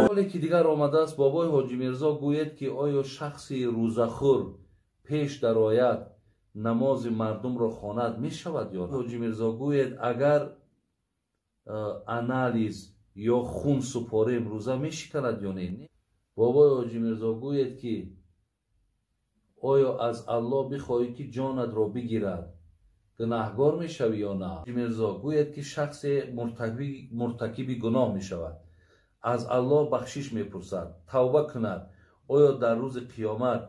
حالی که دیگر آمده است بابای حاجی میرزا گوید که آیا شخصی روزخور پیش در آید نماز مردم را خواند می شود یا نه؟ حاجی میرزا گوید اگر انالیز یا خون سپاریم روزه می شکند یا نه؟ بابای حاجی میرزا گوید که آیا از الله بخواهی که جانت را بگیرد گناهگار می شوی یا نه؟ حاجی میرزا گوید که شخص مرتکب گناه می شود، از الله بخشش می پرسد، توبه کند، آیا در روز قیامت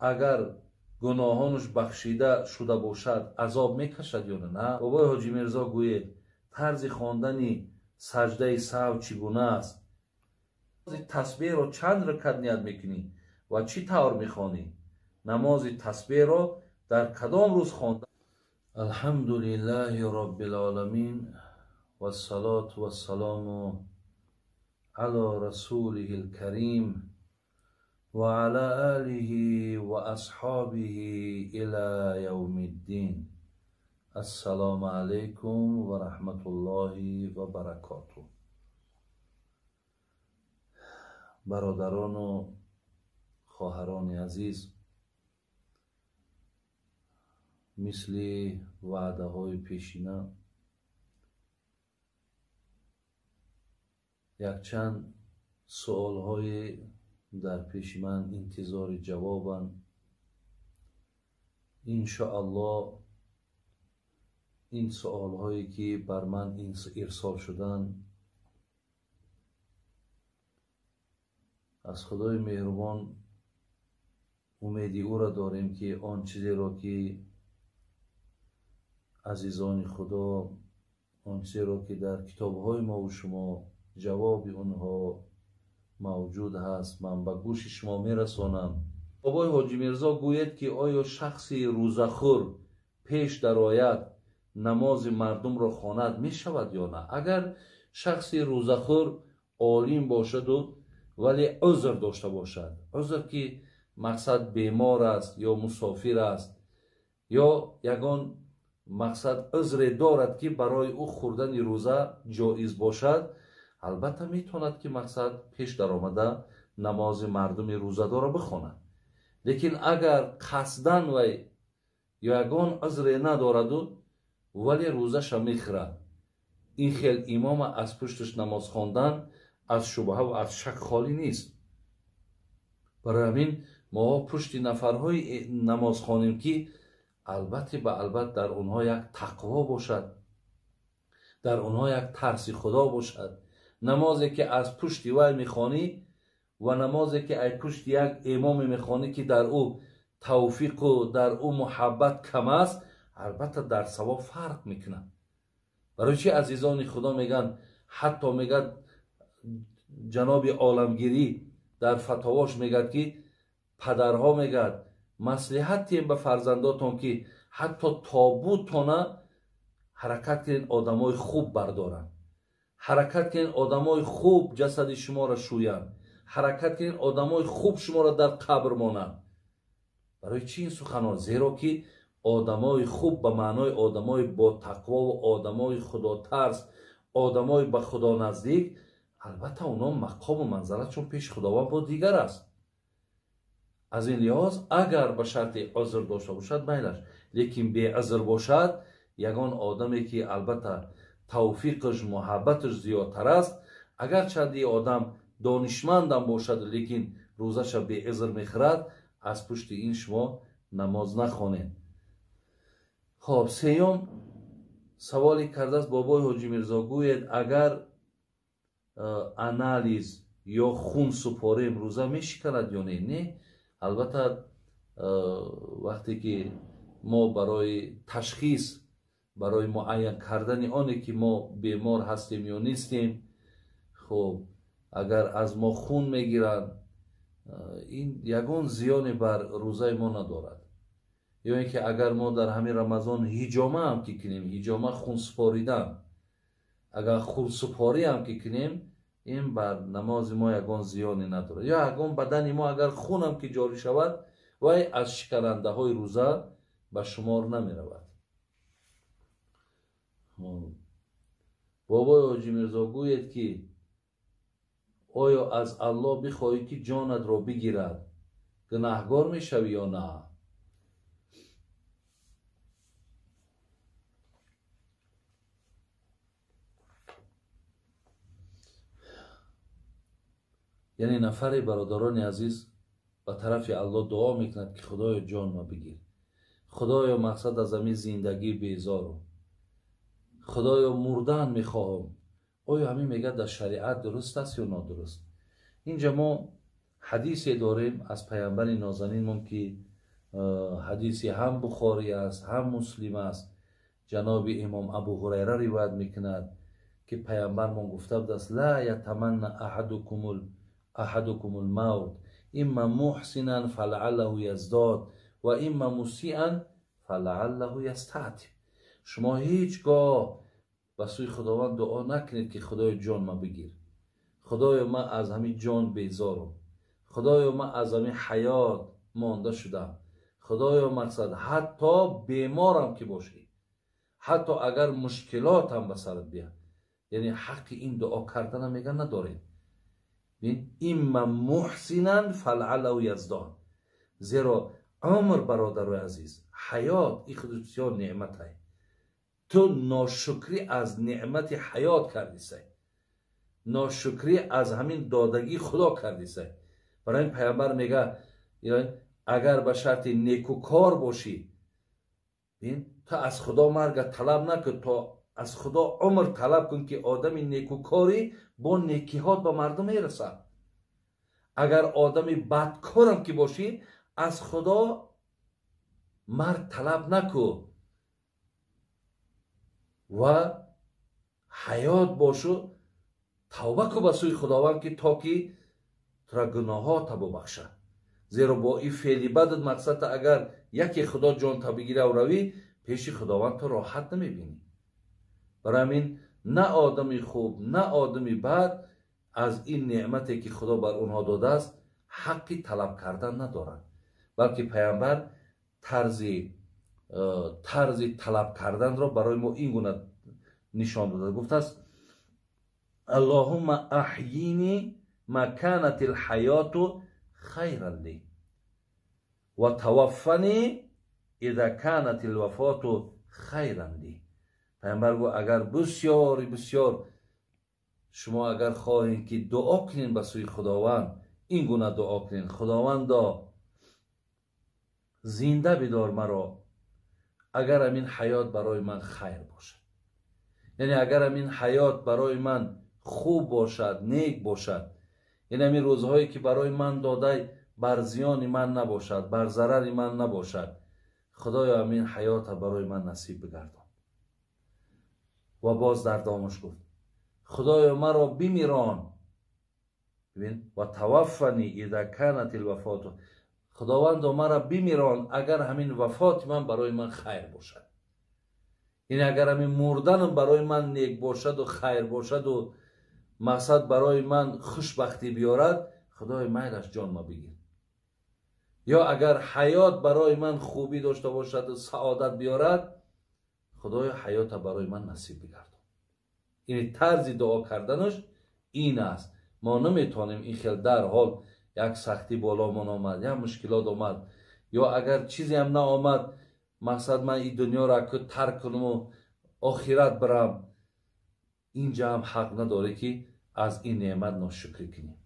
اگر گناهانش بخشیده شده باشد عذاب می کشد یا نه؟ بابای حاجی میرزا گوید طرز خواندن سجده سهو چگونه است؟ تسبیح را چند رکعت نیت میکنی و چی طور میخوانی؟ نماز تسبیح را در کدام روز خواندن؟ الحمدلله رب العالمین و الصلاة و السلام علی رسوله الکریم و علی آله و اصحابه الی یوم الدین. السلام علیکم و رحمت الله و برکاته. برادران و خواهران عزیز، مثل وعده های پیشینه یک چند سوال های در پیش من انتظار جوابند. انشاءالله این سوال هایی که بر من ارسال شدن از خدای مهربان امیدی او را داریم که آن چیزی را که عزیزان خدا، آن چیزی را که در کتاب های ما و شما جواب اونها موجود هست من به گوش شما میرسانم. بابای حاجی میرزا گوید که آیا شخصی روزخور پیش در آید نماز مردم را خواند می شود یا نه؟ اگر شخصی روزخور عالم باشد و ولی عذر داشته باشد، عذر که مقصد بیمار است یا مسافر است یا یگان مقصد عذر دارد که برای او خوردن روزه جایز باشد، البته میتواند که مقصد پیش در آمده نماز مردم روزه دار بخواند. لیکن اگر قصدن و یگان عذر ندارد ولی روزه شا میخورد، این خیل امام از پشتش نماز خواندن از شبهه و از شک خالی نیست. برای همین ما پشت نفرهای نماز خوانیم که البته به البته در اونها یک تقوا باشد، در اونها یک ترس خدا باشد. نمازی که از پشت وی میخوانی و نمازی که از پشت یک امام میخوانی که در او توفیق و در او محبت کم است، البته در ثواب فرق میکنه. برای چی عزیزان خدا میگن، حتی میگن جناب عالمگیری در فتاواش میگد که پدرها میگد مصلحت تیم به فرزنداتون که حتی تابوتونه حرکت کنین آدمای خوب بردارن، حرکت کنین آدمای خوب جسد شما را شوین، حرکت کنین آدمای خوب شما را در قبر مانند. برای چی این سخنان؟ زیرا که آدمای خوب به معنای آدمای با تقوا و آدمای خدا ترس، آدمای به خدا نزدیک، البته اونا مقام و منزلتشون پیش خداوند با دیگر است. از این لحاظ اگر به شرط عذر داشته باشد میلش، لیکن بی عذر باشد، یگان آدمی که البته توفیقش محبتش زیادتر است، اگر چندی آدم دانشمندم باشد لیکن روزش بی عذر میخورد، از پشت این شما نماز نخوانید. خب سیوم سوالی کرده است بابای حاجی میرزا گوید اگر انالیز یا خون سپاریم روزه میشکند یا نه؟ البته وقتی که ما برای تشخیص، برای معین کردن آنی که ما بیمار هستیم یا نیستیم، خب اگر از ما خون میگیرن این یگان زیانی بر روزه ما ندارد. یا اینکه اگر ما در همین رمضان هیجامه هم که کنیم، هیجامه خون سپاریدن، اگر خون سپاری هم که کنیم، این بر نماز ما یگان زیانی ندارد. یا یگان بدن ما اگر خون هم که جاری شود و از شکننده های روزه به شمار نمی رود. بابای حاجی میرزا گوید که آیا از الله بخواهی که جانت را بگیرد گناهگار میشوی یا نه؟ یعنی نفر برادران عزیز به طرف الله دعا میکند که خدایا جان ما بگیر، خدایا مقصد از همین زندگی بیزارم، خدایا مردن میخواهم. آیا همین میگه در شریعت درست است یا نادرست؟ اینجا ما حدیثی داریم از پیامبر نازنین که حدیثی هم بخاری است هم مسلم است. جناب امام ابو هریره روایت میکند که پیامبر ما گفته بود است لا یتمنى احدکم الموت اما محسنا فلعله یزداد و اما مسیئا فلعله یستعتب. شما هیچگاه به سوی خداوند دعا نکنید که خدای جان ما بگیر، خدایا من از همین جان بیزارم، خدایا من از همین حیات مانده شدم، خدایا مقصد حتی بیمارم که باشی، حتی اگر مشکلاتم به سرت بیاد. یعنی حق این دعا کردن میگن نداریم. اما محسنا فلعله یزدان. زیرا عمر برادر عزیز، حیات این خود بسیار نعمت ہے. تو ناشکری از نعمت حیات کردی سی، ناشکری از همین دادگی خدا کردی سی. برای این پیامبر میگه اگر به شرط نیکوکار باشی تا از خدا مرگ طلب نکن، تا از خدا عمر طلب کن که آدم نیکوکاری با نیکیات به مردم میرسه. اگر آدم بدکارم که باشی از خدا مرگ طلب نکن و حیات باشو، توبه کو به سوی خداوند که تا که ترا گناهات ببخشه. زیرا با این فعلی بدت مقصد اگر یکی خدا جان تا بگیره و روی پیش خداوند تو راحت نمیبینی. برای همین نه آدمی خوب نه آدمی بد از این نعمتی که خدا بر اونها داده است حقی طلب کردن ندارند، بلکه پیامبر طرز طلب کردن را برای ما این گونه نشان داده. گفته است اللهم احیینی ما کانت الحیات خیرا لی و توفنی اذا کانت الوفات خیرا لی. پیامبر گفت اگر بسیار شما اگر خواهید که دعا کنین به سوی خداوند این گونه دعا کنین خداوندا زنده بدار مرا اگر همین حیات برای من خیر باشد. یعنی اگر همین حیات برای من خوب باشد، نیک باشد، یعنی همین روزهایی که برای من داده بر زیان من نباشد، بر ضرر من نباشد، خدایا همین حیات برای من نصیب بگردان. و باز در دامش گفت خدایا مرا بمیران، ببین و توفنی اذا کانت الوفات، خداوند مرا بمیران اگر همین وفات من برای من خیر باشد. یعنی اگر همین مردنم برای من نیک باشد و خیر باشد و مقصد برای من خوشبختی بیارد، خدای میلش جان ما بگیر. یا اگر حیات برای من خوبی داشته باشد و سعادت بیارد، خدای حیات برای من نصیب بگردان. این طرز دعا کردنش این است. ما نمیتونیم این خیلی در حال یک سختی بالا من آمد یا مشکلات آمد یا اگر چیزی هم نه آمد مقصد من این دنیا را که ترک کنم و آخرت برم، اینجا هم حق نداره که از این نعمت ناشکری کنیم.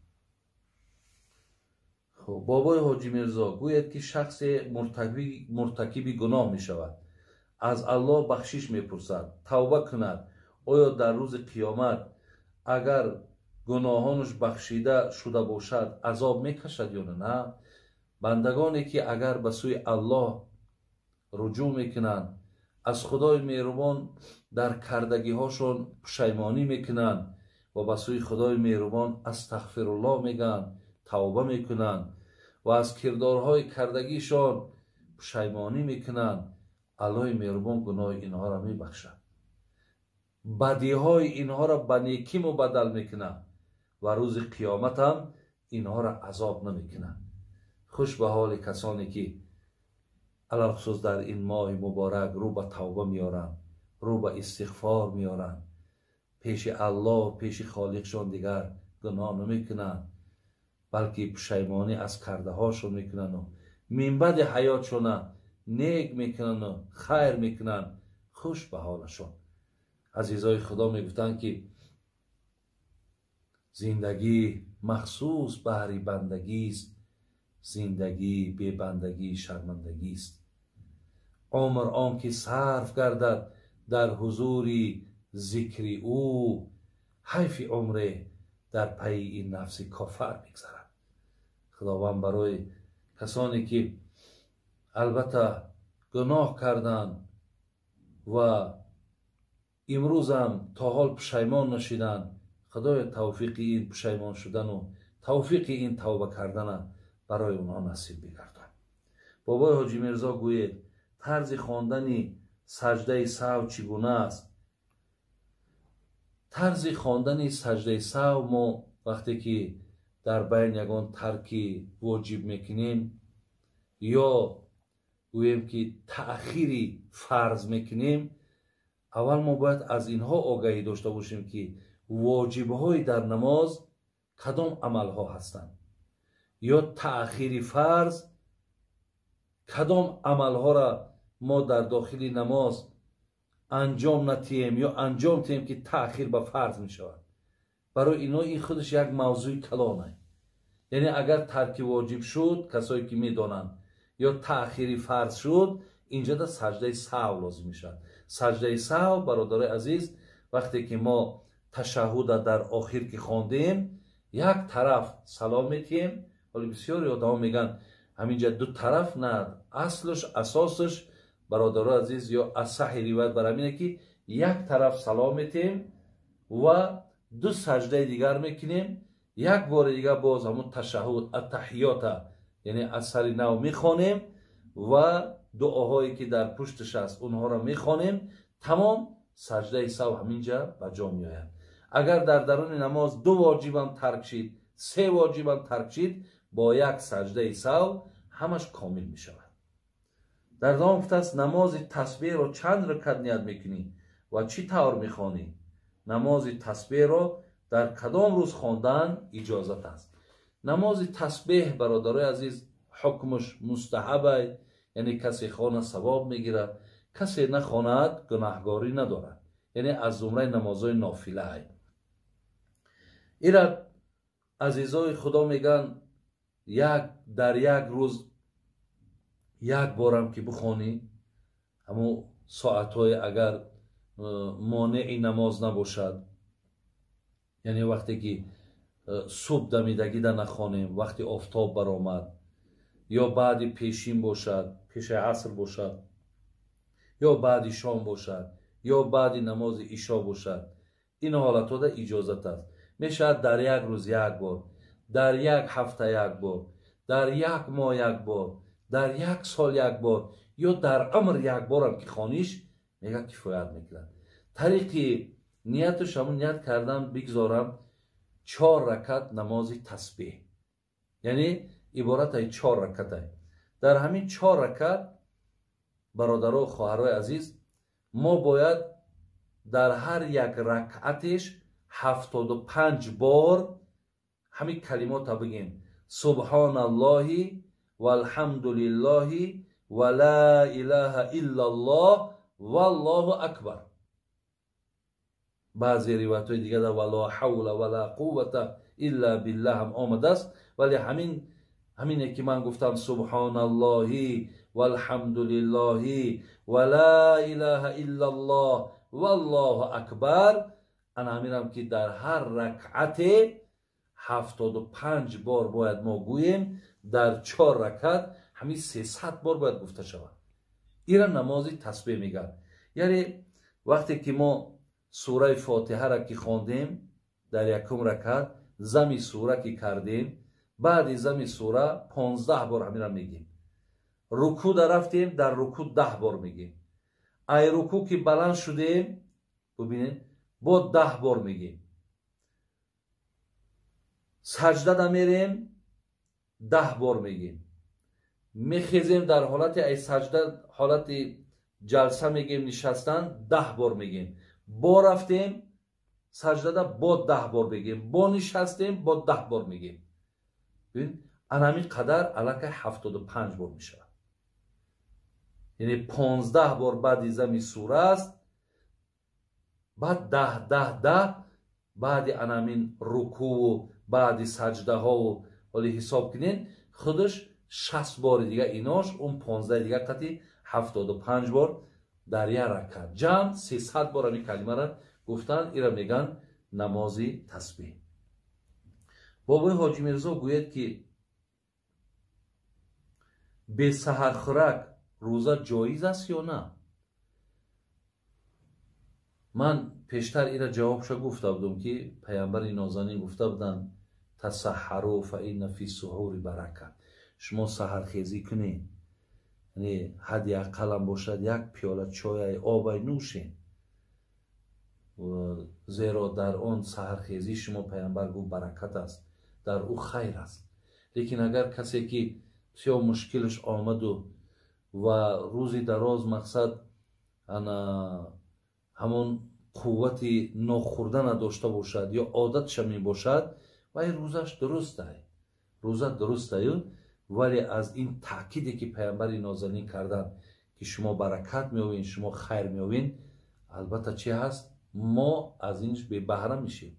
خب بابای حاجی میرزا گوید که شخص مرتکب گناه می شود، از الله بخشش می پرسد، توبه کند، آیا در روز قیامت اگر گناهانش بخشیده شده باشد عذاب می کشد یا نه؟ بندگانی که اگر به سوی الله رجوع میکنند، از خدای مهربان در کردگی هاشون پشیمانی میکنند و به سوی خدای مهربان استغفر الله میگن، توبه میکنند و از کردارهای کردگیشان پشیمانی میکنند، الله مهربان گناه اینها را میبخشد، بدیهای اینها را به نیکی مبدل میکنند و روز قیامت هم اینها را عذاب نمیکنند. خوش به حال کسانی که علاوه خصوص در این ماه مبارک رو به توبه میارن، رو به استغفار میارن، پیش الله پیش خالقشان دیگر گناه نمیکنن، بلکه پشیمانی از کرده هاشون میکنن و منبع حیاتشون نیک میکنن و خیر میکنن، خوش به حالشون. عزیزای خدا میگفتن که زندگی مخصوص بهر بندگی است، زندگی بی بندگی شرمندگی است. عمر آن که صرف گردد در حضوری ذکر او، حیف عمر در پی این نفس کافر میگذرد. خداوند برای کسانی که البته گناه کردند و امروز هم تا حال پشیمان نشدند، خدای توفیق این پشیمان شدن و توفیق این توبه کردن برای اونها نصیب بگردن. بابای حاجی میرزا گوید طرز خواندن سجده سهو چگونه است؟ طرز خواندن سجده سهو ما وقتی که در بین یگان ترکی واجب میکنیم یا گوییم که تأخیری فرض میکنیم، اول ما باید از اینها آگاهی داشته باشیم که واجب‌های در نماز کدام عملها هستند، یا تأخیری فرض کدام عملها را ما در داخل نماز انجام نتیم یا انجام تیم که تأخیر به فرض می شود. برای اینا این خودش یک موضوع کلانه. یعنی اگر ترک واجب شد، کسایی که می دانند، یا تأخیری فرض شد، اینجا در سجده سهو لازم می شود. سجده سهو برادر عزیز وقتی که ما تشهد در آخر که خواندیم یک طرف سلام میتیم، ولی بسیاری آدم میگن همینجا دو طرف نه، اصلش اساسش برادر عزیز یا اصح روایت بر همینه که یک طرف سلام میتیم و دو سجده دیگر میکنیم، یک بار دیگه باز همون تشهد التحیات یعنی از سر نو میخوانیم و دعاهایی که در پشتش است اونها را میخوانیم، تمام سجده سهو همینجا به جا میآید. اگر در درون نماز دو واجب هم ترک شد، سه واجب هم ترک شد، با یک سجده سهو همش کامل می شود. در دام گفته است نماز تسبیح را چند رکعت نیت میکنی و چی طور میخوانی؟ نماز تسبیح را در کدام روز خواندن اجازت است؟ نماز تسبیح برادرای عزیز حکمش مستحبه، یعنی کسی خوانه ثواب میگیره، کسی نخواند گناهگاری ندارد، یعنی از زمره نمازهای نافله. ایرا عزیزای خدا میگن در یک روز یک بارم که بخوانی، همون ساعتهای اگر مانع نماز نباشد، یعنی وقتی که صبح دمیدگی در نخوانیم، وقتی آفتاب برآمد، یا بعد پیشین باشد، پیش عصر باشد، یا بعد شام باشد، یا بعد نماز عشا باشد، این حالت ها در اجازت است. میشد در یک روز یک بار، در یک هفته یک بار، در یک ماه یک بار، در یک سال یک بار، یا در عمر یک بار هم که خوانیش میگه کفایت میکنه. طریقی نیتش همون نیت کردم بگذارم 4 رکعت نماز تسبیح، یعنی عبارت ای 4 رکعت. در همین 4 رکعت برادرها و خواهرای عزیز ما باید در هر یک رکعتش 75 بار همین کلمات ها بگیم: سبحان الله والحمد لله ولا اله الا الله والله اکبر. بعضی روایت های دیگه در ولا حول ولا قوة الا بالله هم آمده است، ولی همینه که من گفتم سبحان الله والحمد لله ولا اله الا الله والله اکبر، انا همینم که در هر رکعت 75 بار باید ما گوییم، در 4 رکعت همین 300 بار باید گفته شود. این نماز تسبیح میگن. یعنی وقتی که ما سوره فاتحه را که خواندیم در یکم رکعت، زمی سوره که کردیم، بعد زمی سوره 15 بار همین را میگیم. رکوع در رفتیم، در رکوع 10 بار میگیم. ای رکوع که بلند شدیم ببینید با 10 بار میگیم. سجده دا میریم 10 بار میگیم. میخیزیم در حالت ای سجده، حالت جلسه میگیم نشستن 10 بار میگیم. با رفتیم саҷдада бо 10 бор бигем, бо нишастем бо 10 бор мегем. бибин анами қадар аллакай 75 бор мешавад. яъне 15 бор баъди зами сура аст, баъд 10 баъди анамин рукӯу баъди саҷдаҳоу оли ҳисоб кунен, худаш 60 бори дига инош, он 15 дига қати 75 бор дар як ракат. ҷамъ 300 бор ами калимара гуфтан. ира меган намози тасбеҳ. бобои ҳоҷи мирзо гӯяд ки бесаҳархӯрак рӯза ҷоиз аст ё на? ман пештар ира ҷавобша гуфта будам ки пайғамбари нозанин гуфта буданд тасаҳҳару фа инна фи суҳури барака. шумо саҳархезӣ кунед, яъне ҳадди аққалам бошад як пиёла чояи обай нӯшед, зеро дар он саҳархезӣ шумо пайғамбар гуфт баракат аст, дар ӯ хайр аст. лекин агар касе ки бисёр мушкилаш омаду ва рӯзи дароз мақсад ҳамон қуввати нохӯрдан надошта бошад ё одатша мебошад, вай рӯзаш дурустай, рӯза дурустаю, вале аз ин таъкиде ки пайғамбари нозанин карданд ки шумо баракат меёвед, шумо хайр меёвед, албатта чи ҳаст, мо аз инш бебаҳра мешем.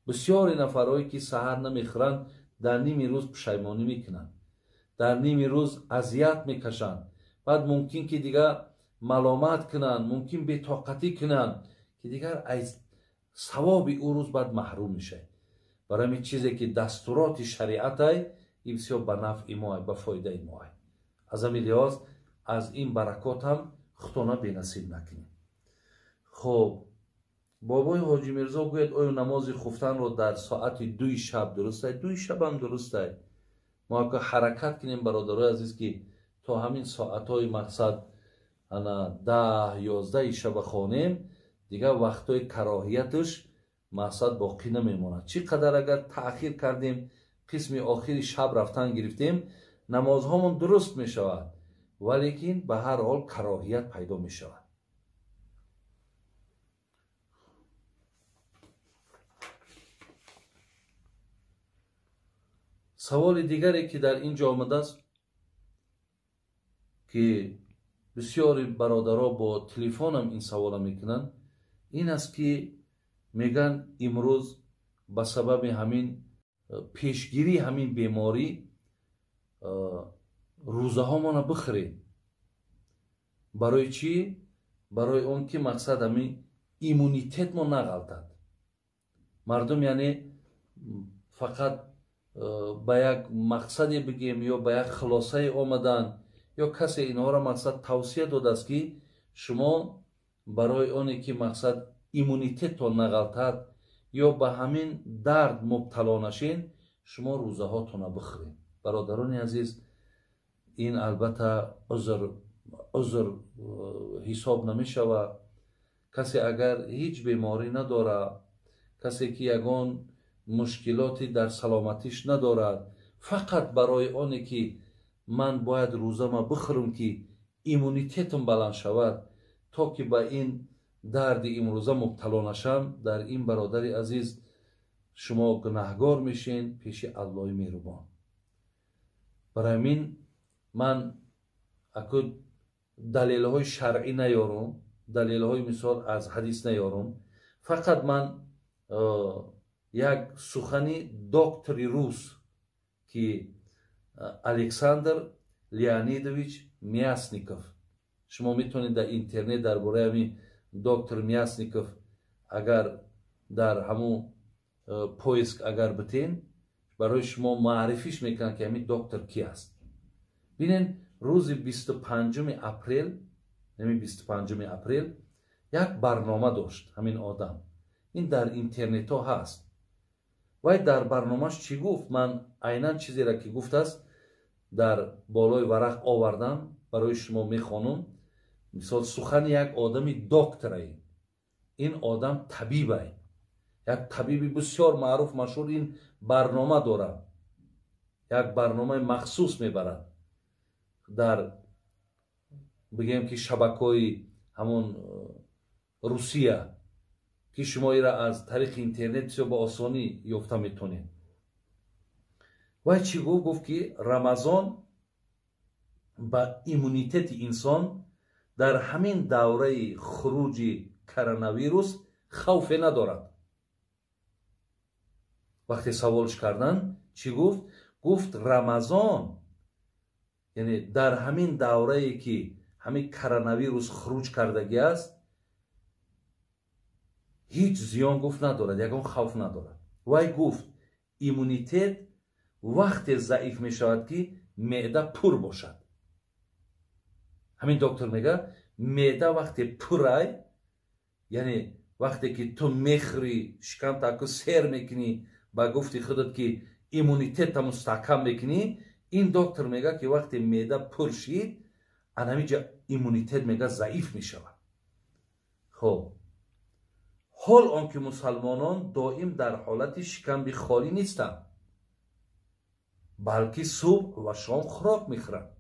бисёри нафарҳое ки саҳар намехӯранд, дар ними рӯз пушаймонӣ мекунанд, дар ними рӯз азият мекашанд, баъд мумкин ки дигар маломат кунанд, мумкин бетоқатӣ кунанд, ки дигар аз савоби ӯ рӯз баъд маҳрум мешавад. барои ҳамин чизе ки дастуроти шариатай, ин бисёр ба нафъи моай, ба фоидаи моай. аз ҳамин лиҳоз аз ин баракот ҳам худона бенасиб накунем. хуб, бобои ҳоҷи мирзо гӯяд оё намози хуфтанро дар соати 2 шаб дурустай? 2 шаб ҳам дурустай. мо ако ҳаракат кунем бародарои азиз ки то ҳамин соатҳои мақсад 10-11 шаба хонем, дигар вақтҳои кароҳияташ мақсад боқӣ намемонад. чӣ қадар агар таъхир кардем, қисми охири шаб рафтан гирифтем, намозҳомон дуруст мешавад, валекин ба ҳар ҳол кароҳият пайдо мешавад. саволи дигаре ки дар ин ҷо омадааст, ки бисёри бародаро бо телефонам ин савола мекунанд, ин аст ки меган имрӯз ба сабаби ҳамин пешгирии ҳамин беморӣ рӯзаҳомона бихӯрем. барои чӣ? барои он ки мақсад ҳамин иммунитетмон нағалтад. мардум яъне фақат ба як мақсаде бигем ё ба як хулосае омаданд, ё касе инҳоро мақсад тавсия додааст ки шумо барои оне ки мақсад иммунитеттон нағалтад ё ба ҳамин дард мубтало нашед, шумо рӯзаҳотона бихӯред. бародарони азиз, ин албатта узр ҳисоб намешавад. касе агар ҳеҷ беморӣ надорад, касе ки ягон мушкилоти дар саломатиш надорад, фақат барои оне ки ман бояд рӯзама бихӯрам ки иммунитетам баланд шавад, то ки ба ин дарди имрӯза мубтало нашам, дар ин бародари азиз шумо гунаҳгор мешен пеши Аллоҳи меҳрубон. барои ҳамин ман ако далелҳои шаръӣ наёрам, далелҳои мисол аз ҳадис наёрам, фақат ман як сухани доктори рус ки Александр Леонидович Мясников, шумо метавонед дар интернет дар бораи ҳамин доктор Мясников агар дар ҳамун поиск агар битен, барои шумо маърифиш мекунад ки ҳамин доктор ки аст. бинен рӯзи 25 апрел, ҳамин 25 апрел як барнома дошт ҳамин одам. ин дар интернетҳо ҳаст. вай дар барномаш чӣ гуфт? ман айнан чизеро ки гуфтааст дар болои варақ овардам, барои шумо мехонам. мисол сухани як одами докторае. ин одам табибае, як табиби бисёр маъруф машҳур. ин барнома дорад, як барномаи махсус мебарад дар бигем ки шабакаҳои ҳамон Русия, که شما ایرا از طریق اینترنت با آسانی یافته میتونید. و چی گفت که رمضان با ایمونیتت انسان در همین دوره خروج کرونا ویروس خوف ندارد. وقتی سوالش کردن چی گفت؟ گفت رمضان یعنی در همین دوره که همین کرونا ویروس خروج کردگی است هیچ زیان گفت ندارد، یگان خوف ندارد. وای گفت ایمونیتت وقتی ضعیف می شود که معده پر باشد. همین دکتر میگه معده وقتی پرای یعنی وقتی که تو میخوری شکم تا سیر میکنی با گفتی خودت که ایمونیتت مستحکم میکنی، این دکتر میگه که وقتی معده پر شید همینجا ایمونیتت میگه ضعیف میشود. خب حال آنکه مسلمانان دائم در حالت شکم خالی نیستند بلکه صبح و شام خوراک میخورند.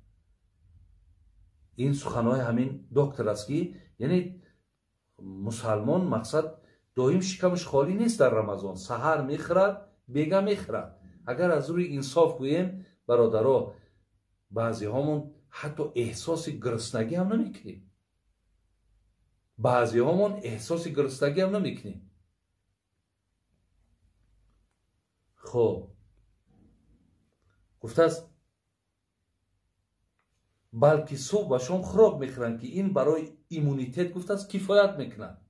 این سخنهای همین دکتر است که یعنی مسلمان مقصد دائم شکمش خالی نیست در رمضان، سحر میخورد بیگا میخورد. اگر از روی انصاف گوییم برادرها بعضی همون حتی احساس گرسنگی هم نمیکنیم، بعضی همون احساس گرسنگی هم نمیکنیم. خب گفته است بلکه صبح و شام خوراک میخورند که این برای ایمونیتت گفته است کفایت میکنند.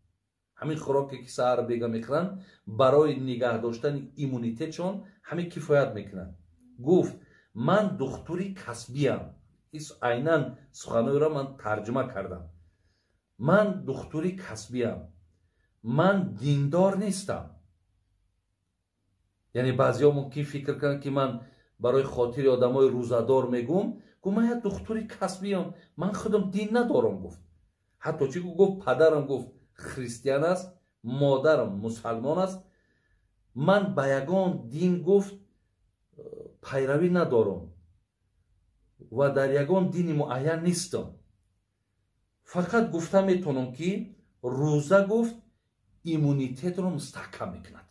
همین خوراکی که سحر بیگا میخورند برای نگه داشتن ایمونیتتشون همین کفایت میکنند. گفت من دکتری کسبی ام. عیناً سخنهای را من ترجمه کردم. من دکتری کسبی ام، من دیندار نیستم. یعنی بعضیا ممکن فکر کنند که من برای خاطر آدمای روزدار میگم من یک دکتری کسبی ام، من خودم دین ندارم. گفت حتی چی گفت؟ پدرم گفت خریستیان است، مادرم مسلمان است، من به یگان دین گفت پیروی ندارم و در یگان دین معین نیستم. فقط گفته میتونم که روزه گفت ایمونیتت رو مستحکم میکند.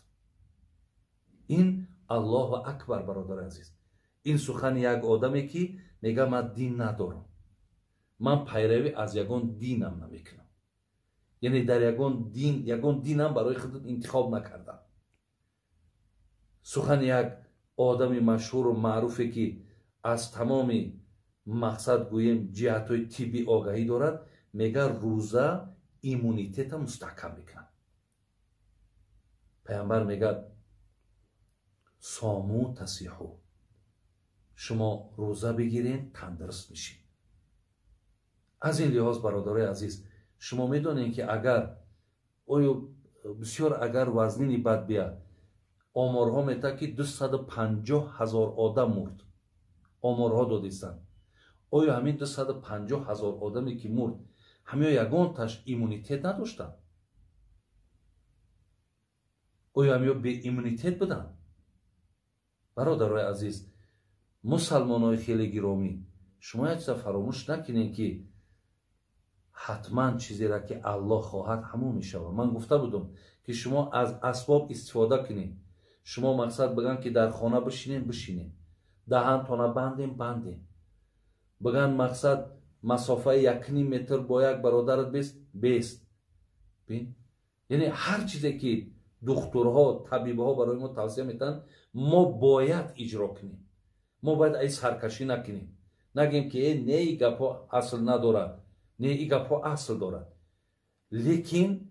این الله اکبر برادر عزیز. این سخن یک آدمی که میگه من دین ندارم، من پیروی از یگان دینم نمیکنم. یعنی در یگان دینم برای خودت انتخاب نکردم. سخن یک آدم مشهور و معروفی که از تمام مقصد گوییم جهت‌های طبی آگاهی دارد، میگه روزه ایمونیتت مستحکم میکنه. پیامبر میگه سامو تصیحو، شما روزه بگیرین تندرست میشین. از این لحاظ برادرای عزیز شما میدونین که اگر بسیار اگر وزنی بد بیاد، آمارها میگه که 250,000 آدم مرد. آمارها دادیستن. آیا همین 250,000 آدمی که مرد همه یگان تاش ایمونیتت نداشتن؟ آیا همه به ایمونیتت بدن؟ برادرای عزیز مسلمانای خیلی گرامی، شما یک چیز فراموش نکنین که حتما چیزی را که الله خواهد همون میشود. من گفته بودم که شما از اسباب استفاده کنین. شما مقصد بگن که در خانه بشینین، دهانتون بندین. بگن مقصد مسافه 1.5 متر با یک برادرت بیست. بین یعنی هر چیزی که دکترها طبیبها برای ما توصیه میتن ما باید اجرا کنیم. ما باید ای سرکشی نکنیم، نگیم که نه ای گپا اصل ندارد، نه ای گپا اصل دارد. لیکن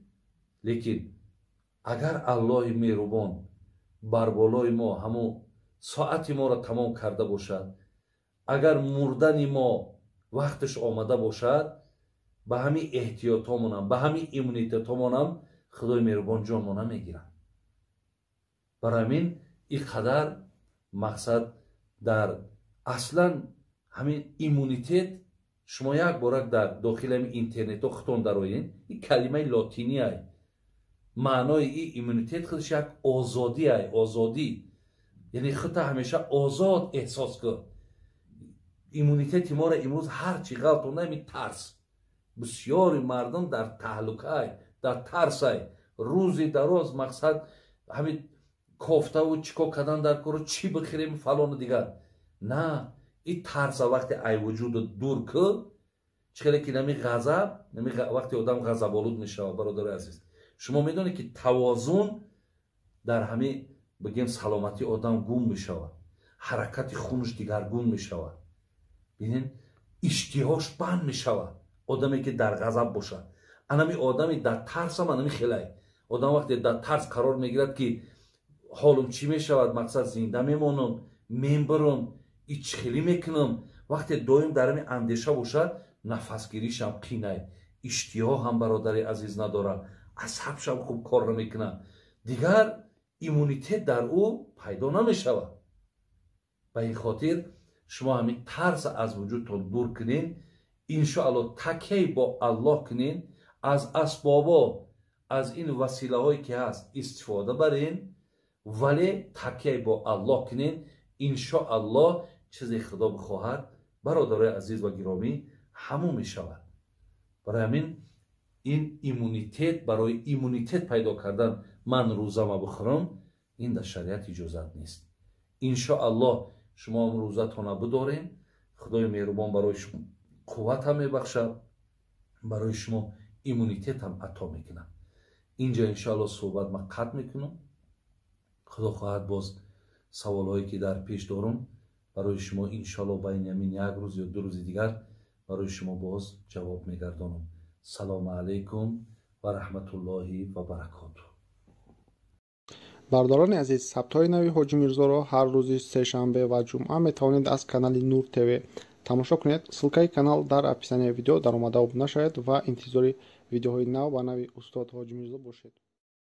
اگر الله مهربان بر بالای ما همون ساعت ما را تمام کرده باشد، اگر مردن ما وقتش آمده باشد، به همین احتیاطامونم به همین ایمونیتتامونم خدای مهربان جان ما نمیگیرن. برای همین اینقدر مقصد در اصلا همین ایمونیتت شما یک بارک در داخل همین اینترنت خطون دارین، این کلمه لاتینی های معنای این ایمونیتت خودش یک آزادی های. آزادی یعنی خودت همیشه آزاد احساس کن. ایمونیتت ما را امروز هر چی غلط و نمی ترس. بسیاری مردم در تهلکه های، در ترس های рӯзи дароз мақсад ҳамин кофтаву чико кардан дар кору чӣ бихирем фалону дигар. На, ин тарса вақте ай вуҷуду дур ку чӣ хеле ки нами ғазаб, нами вақте одам ғазаболуд мешавад. бародари азиз, шумо медонед ки тавозун дар ҳамин бигем саломати одам гум мешавад, ҳаракати хунш дигаргун мешавад. бинен иштиҳош банд мешавад. одаме ки дар ғазаб бошад, анами одами дар тарсам анами хелай. одам вақте дар тарс қарор мегирад ки ҳолум чӣ мешавад, мақсад зинда мемонам, мебарам, и чӣ хеле мекунам. вақте доим дар ҳамин андеша бошад, нафасгиришам қинай, иштиҳо ҳам бародари азиз надорад, асабшам хуб кор намекунад, дигар иммунитет дар ӯ пайдо намешавад. ба ин хотир шумо ҳамин тарса аз вуҷудтон дур кунед, иншоалло такяи бо аллоҳ кунед, аз асбобо, аз ин василаҳое ки ҳаст истифода баред, вале такяи бо аллоҳ кунед. иншоалло чизе худо бихоҳад, бародарои азиз ва гиромӣ, ҳамон мешавад. барои ҳамин ин иммунитет, барои иммунитет пайдо кардан ман рӯзама бихӯрам, ин дар шариат иҷозат нест. иншоалло шумо ҳам рӯзатона бидорем. худои меҳрубон барои шумо қувватам мебахшад, барои шумо иммунитетам ато мекунад. инҷа иншоалло суҳбат ман қатъ мекунам. худо хоҳад боз саволҳое ки дар пеш дорам барои шумо иншоалло байни ҳамин як рӯз ё ду рӯзи дигар барои шумо боз ҷавоб мегардонам. салому алайкум ва раҳматуллоҳи ва баракотуҳ. бардорони азиз, сабтҳои нави ҳоҷи мирзоро ҳар рӯзи сешанбе ва ҷумъа метавонед аз канали Нур ТВ тамошо кунед. ссилкаи канал дар описанияи видео даромада обуна шавед ва интизори видеоҳои нав ба нави устод ҳоҷи мирзо бошед.